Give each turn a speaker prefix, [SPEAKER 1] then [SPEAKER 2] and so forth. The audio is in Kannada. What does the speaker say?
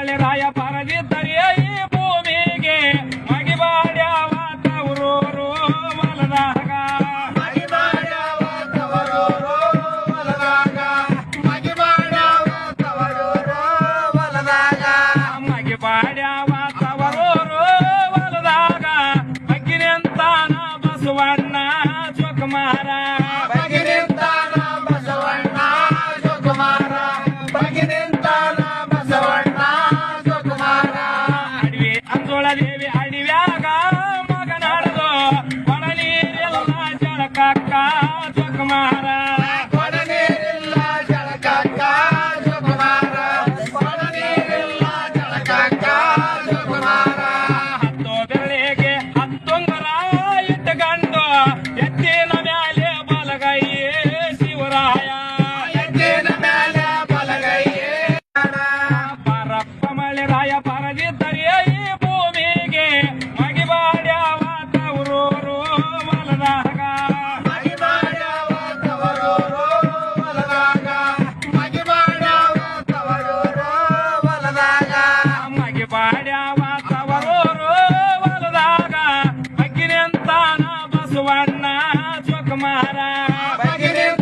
[SPEAKER 1] ಮಳೆರಾಯ ಪರದಿದ್ದರೆ ಈ ಭೂಮಿಗೆ ಮಗಿಬಾಡ್ಯಾವ ತವರೂರು ಹೊಲದಾಗ
[SPEAKER 2] ಮಗಿಬಾಡ್ಯಾವ ತವರೂರು ಹೊಲದಾಗ ಮಗಿಬಾಡ್ಯಾವ ತವರೂರು ಹೊಲದಾಗ
[SPEAKER 1] ಮಗಿಬಾಡ್ಯಾವ ತವರೂರು ಹೊಲದಾಗ ಬಗ್ಗಿನಿಂತಾನ ಬಸವಣ್ಣ ಜೋಕುಮಾರ
[SPEAKER 2] ಬಗ್ಗಿನಿಂತಾನ ಬಸವಣ್ಣ ಜೋಕುಮಾರ ಬಗ್ಗಿನಿಂತಾನ ಬಸವಣ್ಣ ಜೋಕುಮಾರ
[SPEAKER 1] ಅಡವಿ ಅಂಜೋಳ ದೇವಿ ಅಡವ್ಯಾಗ ಮಗ ನಡೆದು ಒಳ ನೀರೆಲ್ಲ ಜಳಕಕ್ಕ ಜೋಕುಮಾರ
[SPEAKER 2] ಕೊಡನೀರಿಲ್ಲ ಜಳಕಕ್ಕ ಜೋಕುಮಾರ ಕೊಡನೀರಿಲ್ಲ ಜಳಕಕ್ಕ ಜೋಕುಮಾರ
[SPEAKER 1] ಹತ್ತು ಬೆರಳಿಗೆ ಹತ್ತುಂಗರ ಇಟ್ಟುಕೊಂಡು ಎತ್ತಿನ ಮ್ಯಾಲೆ ಬಲಗೈಯೇ ಶಿವರಾಯ
[SPEAKER 2] ಎತ್ತಿನ ಮೇಲೆ ಬಲಗೈಯೇ
[SPEAKER 1] ಪರಪ್ಪ ಮಳೆರಾಯ ಪರದಿದ್ದರೆ ಈ ಭೂಮಿಗೆ ಮಗಿಬಾಡ್ಯಾವ ತವರೂರು ಹೊಲದಾಗ
[SPEAKER 2] ಮಗಿಬಾಡ್ಯಾವ ತವರೂರು ಹೊಲದಾಗ ಮಗಿಬಾಡ್ಯಾವ ತವರೂರು ಹೊಲದಾಗ
[SPEAKER 1] ಮಗಿಬಾಡ್ಯಾವ ತವರೂರು ಹೊಲದಾಗ ಬಗ್ಗಿನಿಂತಾನ ಬಸವಣ್ಣ ಜೋಕುಮಾರ
[SPEAKER 2] ಬಗ್ಗಿನಿಂತಾನ